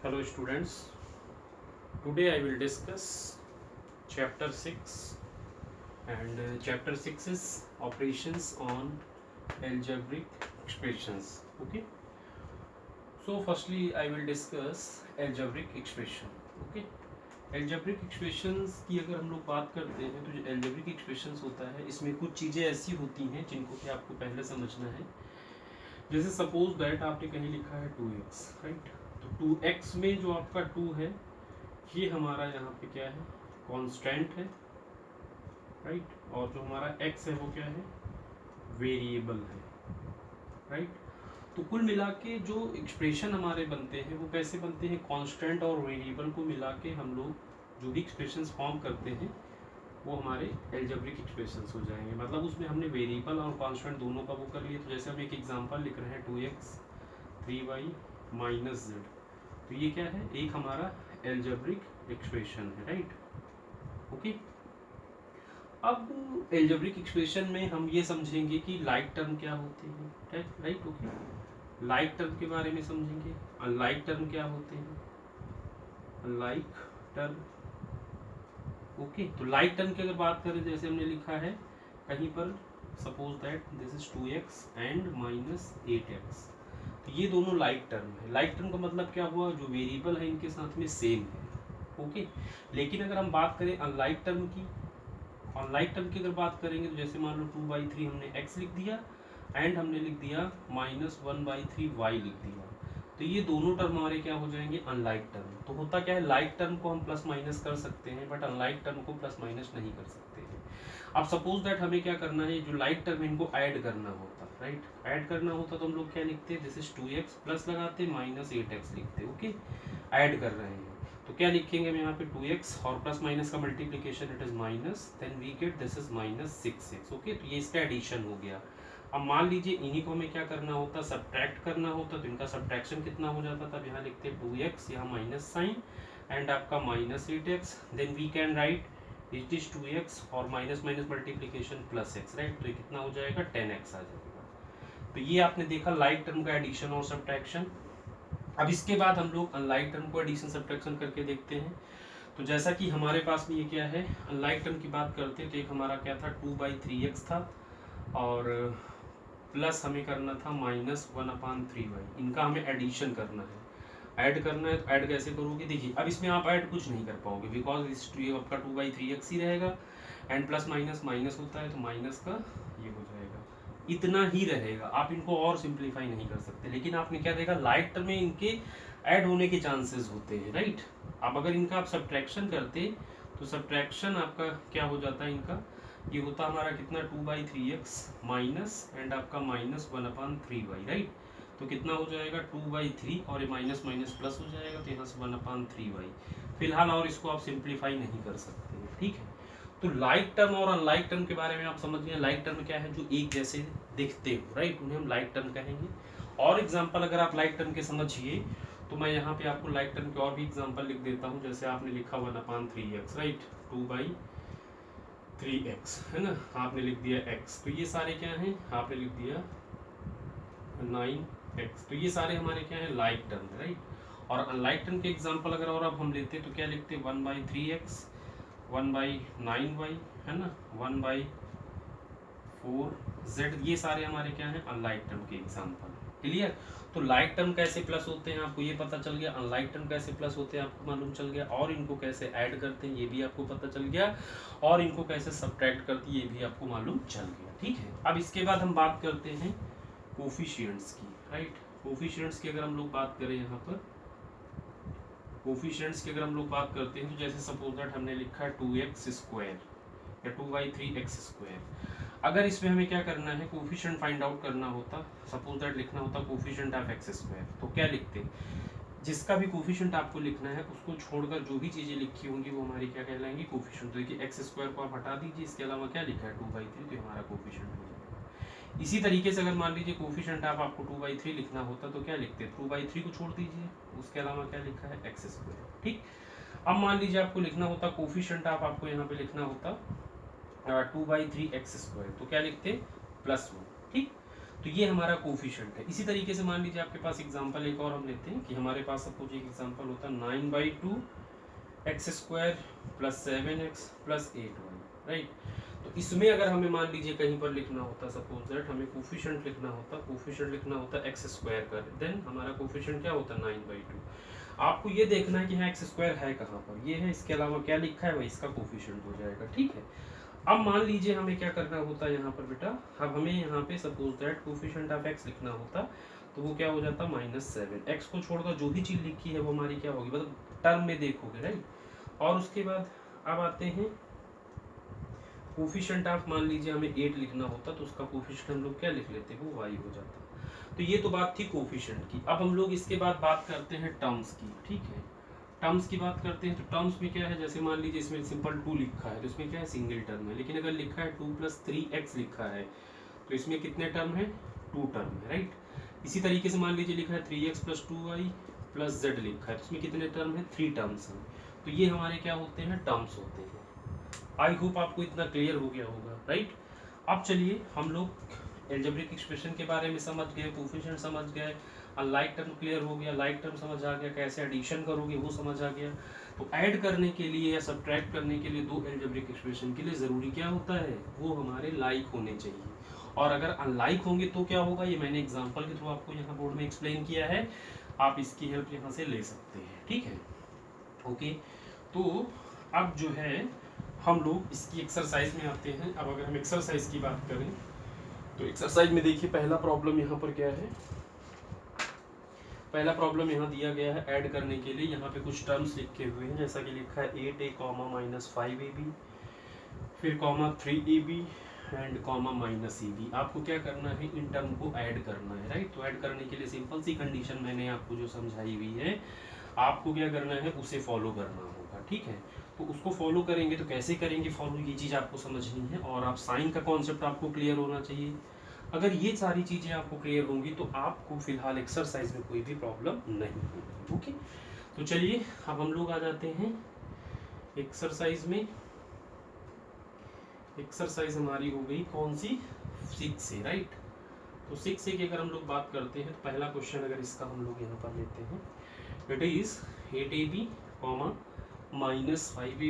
Hello students, today I will discuss chapter 6 and chapter 6 is operations on algebraic expressions. Okay, so firstly I will discuss algebraic expression. Okay, algebraic expressions की अगर हम लोग बात करते हैं तो जो algebraic expressions होता है इसमें कुछ चीज़ें ऐसी होती हैं जिनको कि आपको पहले समझना है। जैसे सपोज दैट आपने कहीं लिखा है 2x, राइट। तो 2x में जो आपका 2 है ये हमारा यहाँ पे क्या है, कांस्टेंट है, राइट। और जो हमारा x है वो क्या है, वेरिएबल है, राइट। तो कुल मिला के जो एक्सप्रेशन हमारे बनते हैं वो कैसे बनते हैं, कांस्टेंट और वेरिएबल को मिला के हम लोग जो भी एक्सप्रेशंस फॉर्म करते हैं वो हमारे एल्जेब्रिक एक्सप्रेशंस हो जाएंगे। मतलब उसमें हमने वेरिएबल और कांस्टेंट दोनों का वो कर लिया। तो जैसे हम एक एग्जांपल लिख रहे हैं 2x 3y माइनस z, तो ये क्या है, एक हमारा एल्जेब्रिक एक्सप्रेशन है, राइट। ओके, अब एल्जेब्रिक एक्सप्रेशन में हम ये समझेंगे कि लाइक टर्म क्या होते हैं, राइट। ओके, लाइक टर्म के बारे में समझेंगे। अनलाइक टर्म क्या होते हैं, अनलाइक टर्म। ओके, तो लाइक टर्म की अगर बात करें, जैसे हमने लिखा है कहीं पर suppose that this is 2x and minus 8x, तो ये दोनों लाइक टर्म है। लाइक टर्म का मतलब क्या हुआ, जो वेरिएबल है इनके साथ में सेम है। ओके, लेकिन अगर हम बात करें अनलाइक टर्म की, अनलाइक टर्म की अगर बात करेंगे तो जैसे मान लो 2/3 हमने x लिख दिया एंड हमने लिख दिया -1/3 y लिख दिया, तो ये दोनों टर्म हमारे क्या हो जाएंगे, अनलाइक टर्म। तो होता क्या है, लाइक टर्म को हम प्लस माइनस कर सकते हैं बट अनलाइक टर्म को प्लस माइनस नहीं कर सकते हैं। अब सपोज दैट हमें क्या करना है, जो लाइक टर्म इनको ऐड करना होता, राइट। ऐड करना होता तो हम लोग क्या लिखते हैं, दिस इज 2x प्लस लगाते -8x लिखते, ओके। ऐड कर रहे हैं तो क्या लिखेंगे हम यहाँ पे 2x और प्लस माइनस का multiplication, it is minus, then we get this is -6x। Okay, तो ये इसका एडिशन हो गया। अब मान लीजिए इन्हीं को हमें क्या करना होता, सब्ट्रैक्ट करना होता, तो इनका सब्ट्रैक्शन कितना हो जाता था, यहाँ लिखते 2x, यहाँ माइनस साइन एंड आपका -8x, then we can write it is 2x और minus minus multiplication plus x, right. तो ये कितना हो जाएगा, 10x आ जाएगा। तो ये आपने देखा लाइक टर्म का एडिशन और सब्ट्रैक्शन। अब इसके बाद हम लोग अनलाइक टर्म को एडिशन सब्ट्रैक्शन करके देखते हैं। तो जैसा कि हमारे पास में ये क्या है, अनलाइक टर्म की बात करते हैं तो एक हमारा क्या था, 2/3x था और प्लस हमें करना था -1/3y। इनका हमें एडिशन करना है, ऐड करना है। तो ऐड कैसे करोगे, देखिए अब इसमें आप ऐड कुछ नहीं कर पाओगे बिकॉज इस आपका 2/3x ही रहेगा एंड प्लस माइनस माइनस होता है तो माइनस का ये हो जाएगा, इतना ही रहेगा। आप इनको और सिंप्लीफाई नहीं कर सकते। लेकिन आपने क्या देखा, लाइक टर्म में इनके ऐड होने के चांसेस होते हैं, राइट। अब अगर इनका आप सब्ट्रैक्शन करते तो सब्ट्रैक्शन आपका क्या हो जाता है, इनका ये होता हमारा कितना, 2/3x माइनस एंड आपका -1/3y, राइट। तो कितना हो जाएगा 2/3 और ये माइनस माइनस प्लस हो जाएगा तो यहाँ से 1/3y। फिलहाल और इसको आप सिंप्लीफाई नहीं कर सकते, ठीक है। तो लाइक टर्म और अनलाइक टर्म के बारे में आप समझ गए। लाइक टर्म क्या है, जो एक जैसे दिखते हो, राइट, उन्हें हम लाइक टर्म कहेंगे। और एग्जांपल अगर आप लाइक टर्म के समझिए तो मैं यहाँ पे आपको लाइक टर्म के और भी एग्जांपल लिख देता हूँ। जैसे आपने लिखा 1/3x, राइट, 2/3x है ना, आपने लिख दिया x, तो ये सारे क्या हैं, आपने लिख दिया 9x, तो ये सारे हमारे क्या है, लाइक टर्म, राइट। और अनलाइक टर्म के एग्जांपल अगर और अब हम लेते तो क्या लिखते, 1/3x 1/9y है ना, 1/4z, ये सारे हमारे क्या हैं, अनलाइक टर्म के एग्जांपल। क्लियर। तो लाइक टर्म कैसे प्लस होते हैं आपको ये पता चल गया, अनलाइक टर्म कैसे प्लस होते हैं आपको मालूम चल गया, और इनको कैसे ऐड करते हैं ये भी आपको पता चल गया, और इनको कैसे सब्ट्रैक्ट करते हैं ये भी आपको मालूम चल गया, ठीक है। अब इसके बाद हम बात करते हैं कोफिशिएंट्स की, राइट। कोफिशिएंट्स की अगर हम लोग बात करें, यहाँ पर कोफिशिएंट्स की अगर हम लोग बात करते हैं तो जैसे सपोज दैट हमने लिखा है 2x² या 2/3x²। अगर इसमें हमें क्या करना है, कोफिशिएंट फाइंड आउट करना होता, सपोज दैट लिखना होता कोफिशिएंट ऑफ x², तो क्या लिखते, जिसका भी कोफिशिएंट आपको लिखना है उसको छोड़कर जो भी चीज़ें लिखी होंगी वो हमारी क्या कहलाएंगी, कोफिशिएंट। तो देखिए x² को आप हटा दीजिए, इसके अलावा क्या लिखा है 2/3, तो हमारा कोफिशिएंट हो जाएगा। इसी तरीके से अगर मान लीजिए कोफिशिएंट आप आपको 2/3 लिखना होता तो क्या लिखते, 2/3 को छोड़ दीजिए, उसके अलावा क्या लिखा है, x², ठीक। अब मान लीजिए आपको लिखना होता कोफिशिएंट आप आपको यहाँ पे लिखना होता 2/3x², तो क्या लिखते, +1, ठीक। तो ये हमारा कोफिशिएंट है। इसी तरीके से मान लीजिए आपके पास एग्जांपल एक और हम लेते हैं कि हमारे पास सपोज एक एग्जांपल होता है 9/2 x square plus 7x plus 8y, right. तो इसमें अगर हमें मान लीजिए कहीं पर लिखना होता सपोज दैट हमें कोफिशिएंट लिखना होता एक्स स्क्वायर का, देन हमारा कोफिशिएंट क्या होता 9/2। आपको ये देखना है कि हाँ एक्स स्क्वायर है कहाँ पर, ये है, इसके अलावा क्या लिखा है वही इसका कोफिशिएंट हो जाएगा, ठीक है। अब मान लीजिए हमें क्या करना होता है यहाँ पर बेटा, अब हमें यहाँ पे suppose that coefficient of x लिखना होता, तो वो क्या हो जाता -7। एक्स को छोड़कर जो भी चीज़ लिखी है वो हमारी क्या होगी, मतलब टर्म में देखोगे, राइट। और उसके बाद अब आते हैं कोफिशिएंट ऑफ, मान लीजिए हमें 8 लिखना होता तो उसका कोफिशिएंट हम लोग क्या लिख लेते, वो y हो जाता। तो ये तो बात थी कोफिशिएंट की। अब हम लोग इसके बाद बात करते हैं टर्म्स की, ठीक है। टर्म्स की बात करते हैं तो टर्म्स में क्या है, जैसे मान लीजिए इसमें सिंपल 2 लिखा है तो इसमें क्या है सिंगल टर्म है, लेकिन अगर लिखा है 2 + 3x लिखा है तो इसमें कितने टर्म है, 2 टर्म है, राइट। इसी तरीके से मान लीजिए लिखा है 3x + 2y + z लिखा है तो इसमें कितने टर्म है, 3 टर्म्स हैं। तो ये हमारे क्या होते हैं, टर्म्स होते हैं। आई होप आपको इतना क्लियर हो गया होगा, राइट। अब चलिए हम लोग एल्जेब्रिक एक्सप्रेशन के बारे में समझ गए, कोफिशिएंट समझ गए, अनलाइक टर्म क्लियर हो गया, लाइक टर्म समझ आ गया, कैसे एडिशन करोगे वो समझ आ गया। तो ऐड करने के लिए या सब्ट्रैक्ट करने के लिए दो एल्जेब्रिक एक्सप्रेशन के लिए ज़रूरी क्या होता है, वो हमारे लाइक होने चाहिए। और अगर अनलाइक होंगे तो क्या होगा, ये मैंने एग्जाम्पल के थ्रू आपको यहाँ बोर्ड में एक्सप्लेन किया है, आप इसकी हेल्प यहाँ से ले सकते हैं, ठीक है, ओके। तो अब जो है हम लोग इसकी एक्सरसाइज में आते हैं। अब अगर हम एक्सरसाइज की बात करें तो एक्सरसाइज में देखिए पहला प्रॉब्लम यहाँ पर क्या है, पहला प्रॉब्लम यहाँ दिया गया है ऐड करने के लिए, यहाँ पे कुछ टर्म्स लिखे हुए हैं जैसा कि लिखा है 8a, -5ab, फिर -3ab एंड -eb। आपको क्या करना है, इन टर्म को ऐड करना है, राइट। तो ऐड करने के लिए सिंपल सी कंडीशन मैंने आपको जो समझाई हुई है, आपको क्या करना है, उसे फॉलो करना होगा, ठीक है। तो उसको फॉलो करेंगे तो कैसे करेंगे फॉलो, ये चीज़ आपको समझनी है। और आप साइन का कॉन्सेप्ट आपको क्लियर होना चाहिए। अगर ये सारी चीज़ें आपको क्लियर होंगी तो आपको फिलहाल एक्सरसाइज में कोई भी प्रॉब्लम नहीं होगी, ओके। तो चलिए अब हम लोग आ जाते हैं एक्सरसाइज में। एक्सरसाइज हमारी हो गई कौन सी, 6 से, राइट। तो 6 से की अगर हम लोग बात करते हैं तो पहला क्वेश्चन अगर इसका हम लोग यहाँ पर लेते हैं, इट इज़ 8ab, -5ab